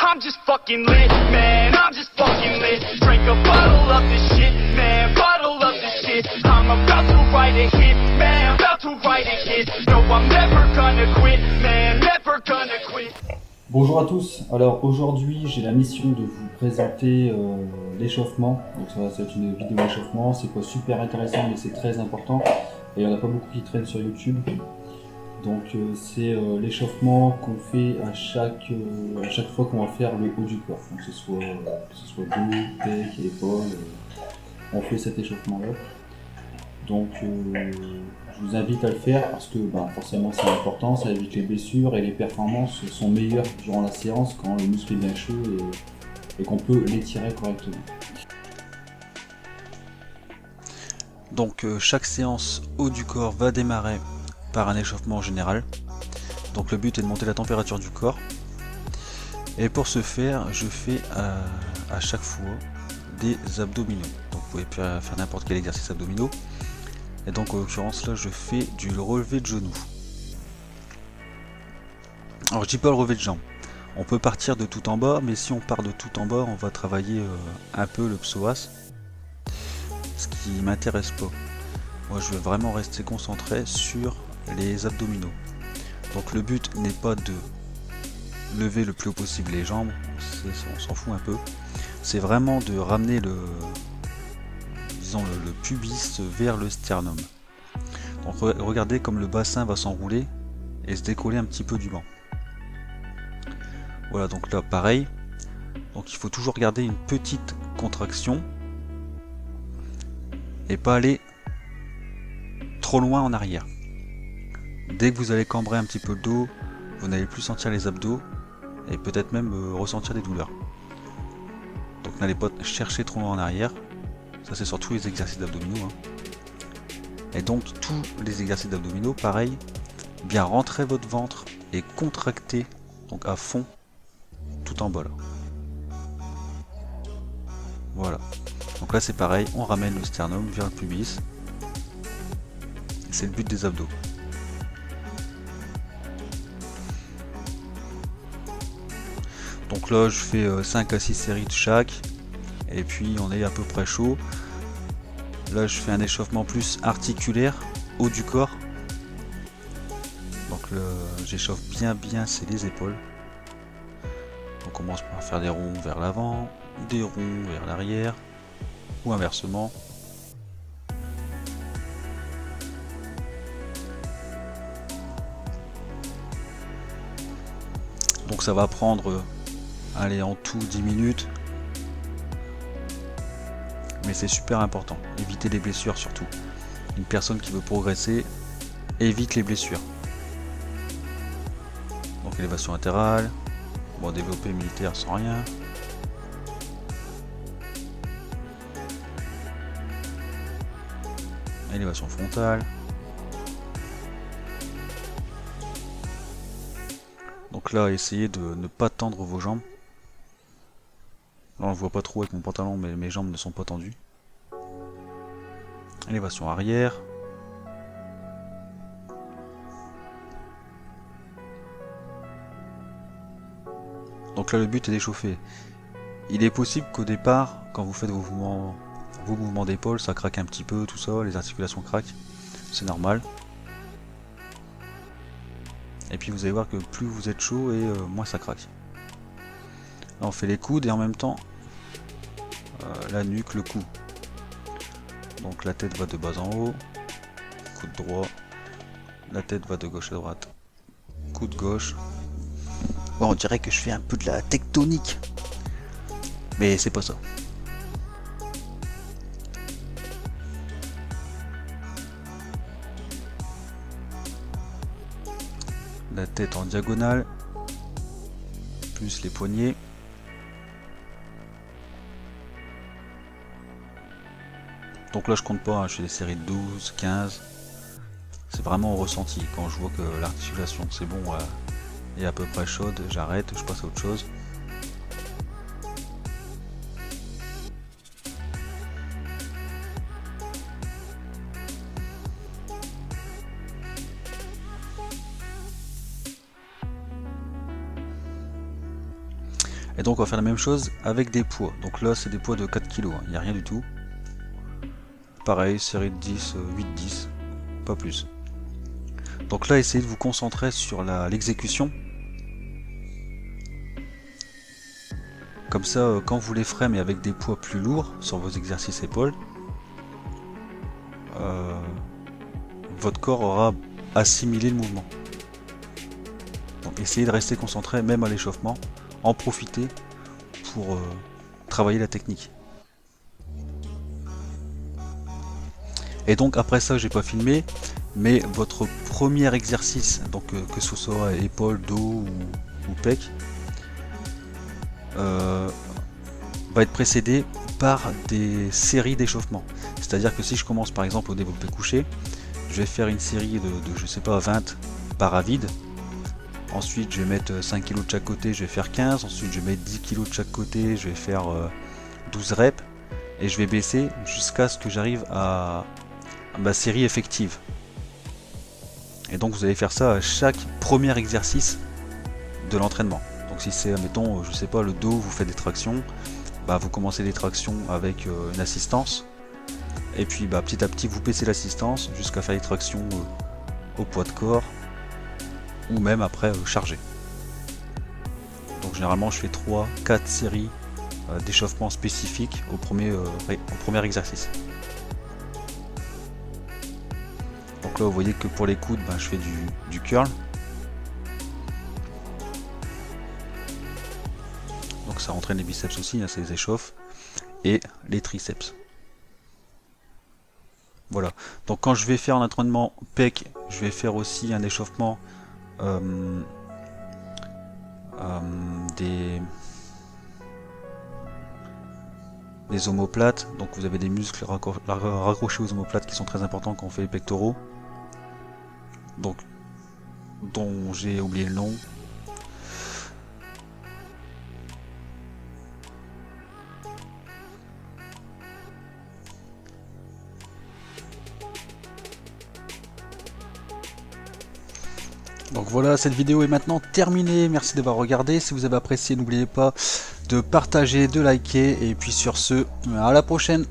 I'm just fucking lit, man, I'm just fucking lit. Drink a bottle of this shit, man, bottle of this shit. I'm about to write a hit, man, about to write a hit. No, I'm never gonna quit, man, never gonna quit. Bonjour à tous, alors aujourd'hui j'ai la mission de vous présenter l'échauffement. Donc ça va être une vidéo d'échauffement, c'est pas super intéressant mais c'est très important et il n'y en a pas beaucoup qui traînent sur YouTube. Donc c'est l'échauffement qu'on fait à chaque fois qu'on va faire le haut du corps. Donc que ce soit dos, pec, épaules, on fait cet échauffement là. Donc je vous invite à le faire parce que forcément c'est important, ça évite les blessures et les performances sont meilleures durant la séance quand le muscle est bien chaud et qu'on peut l'étirer correctement. Donc chaque séance haut du corps va démarrer par un échauffement général. Donc le but est de monter la température du corps. Et pour ce faire, je fais à chaque fois des abdominaux. Donc vous pouvez faire n'importe quel exercice abdominaux. Et donc en l'occurrence là je fais du relevé de genoux. Alors je dis pas le relevé de jambes. On peut partir de tout en bas, mais si on part de tout en bas, on va travailler un peu le psoas. Ce qui m'intéresse pas. Moi je veux vraiment rester concentré sur les abdominaux. Donc le but n'est pas de lever le plus haut possible les jambes, on s'en fout un peu. C'est vraiment de ramener le pubis vers le sternum. Donc regardez comme le bassin va s'enrouler et se décoller un petit peu du banc. Voilà, donc là pareil. Donc il faut toujours garder une petite contraction et pas aller trop loin en arrière. Dès que vous allez cambrer un petit peu le dos, vous n'allez plus sentir les abdos et peut-être même ressentir des douleurs. Donc n'allez pas chercher trop loin en arrière. Ça c'est sur tous les exercices d'abdominaux. Et donc tous les exercices d'abdominaux, pareil, bien rentrer votre ventre et contracter donc à fond tout en bas là. Voilà. Donc là c'est pareil, on ramène le sternum vers le pubis. C'est le but des abdos. Donc là je fais 5 à 6 séries de chaque. Et puis on est à peu près chaud. Là je fais un échauffement plus articulaire, haut du corps. Donc j'échauffe bien c'est les épaules. On commence par faire des ronds vers l'avant, des ronds vers l'arrière, ou inversement. Donc ça va prendre, allez, en tout 10 minutes. Mais c'est super important, éviter les blessures surtout. Une personne qui veut progresser évite les blessures. Donc élévation latérale, bon, développé militaire sans rien. Élévation frontale. Donc là, essayez de ne pas tendre vos jambes. Là on ne voit pas trop avec mon pantalon, mais mes jambes ne sont pas tendues. Élévation arrière. Donc là le but est d'échauffer. Il est possible qu'au départ, quand vous faites vos mouvements d'épaule, ça craque un petit peu, tout ça, les articulations craquent. C'est normal. Et puis vous allez voir que plus vous êtes chaud et moins ça craque. Là on fait les coudes et en même temps la nuque, le cou. Donc la tête va de bas en haut, coude droit, la tête va de gauche à droite, coude gauche. Bon, on dirait que je fais un peu de la tectonique, mais c'est pas ça. La tête en diagonale, plus les poignets. Donc là je compte pas, je fais des séries de 12, 15. C'est vraiment au ressenti. Quand je vois que l'articulation c'est bon est à peu près chaude, j'arrête, je passe à autre chose. Et donc on va faire la même chose avec des poids. Donc là c'est des poids de 4 kg, il n'y a rien du tout. Pareil, série de 10, 8-10, pas plus. Donc là essayez de vous concentrer sur l'exécution. Comme ça quand vous les ferez mais avec des poids plus lourds sur vos exercices épaules, votre corps aura assimilé le mouvement. Donc essayez de rester concentré même à l'échauffement, en profiter pour travailler la technique. Et donc après ça j'ai pas filmé, mais votre premier exercice, donc que ce soit épaule, dos ou pec, va être précédé par des séries d'échauffement. C'est-à-dire que si je commence par exemple au développé couché, je vais faire une série de je sais pas 20 barres à vide. Ensuite je vais mettre 5 kg de chaque côté, je vais faire 15, ensuite je vais mettre 10 kg de chaque côté, je vais faire 12 reps, et je vais baisser jusqu'à ce que j'arrive à ma série effective. Et donc vous allez faire ça à chaque premier exercice de l'entraînement. Donc si c'est, mettons, je sais pas, le dos, vous faites des tractions, bah vous commencez les tractions avec une assistance, et puis bah, petit à petit vous baissez l'assistance jusqu'à faire les tractions au poids de corps, ou même après charger. Donc généralement je fais 3-4 séries d'échauffement spécifiques au premier exercice. Donc là vous voyez que pour les coudes je fais du curl. Donc ça entraîne les biceps aussi, ça les échauffe. Et les triceps. Voilà. Donc quand je vais faire un entraînement pec, je vais faire aussi un échauffement des omoplates. Donc vous avez des muscles raccrochés aux omoplates qui sont très importants quand on fait les pectoraux. Donc dont j'ai oublié le nom. Donc voilà, cette vidéo est maintenant terminée, merci d'avoir regardé, si vous avez apprécié n'oubliez pas de partager, de liker, et puis sur ce, à la prochaine.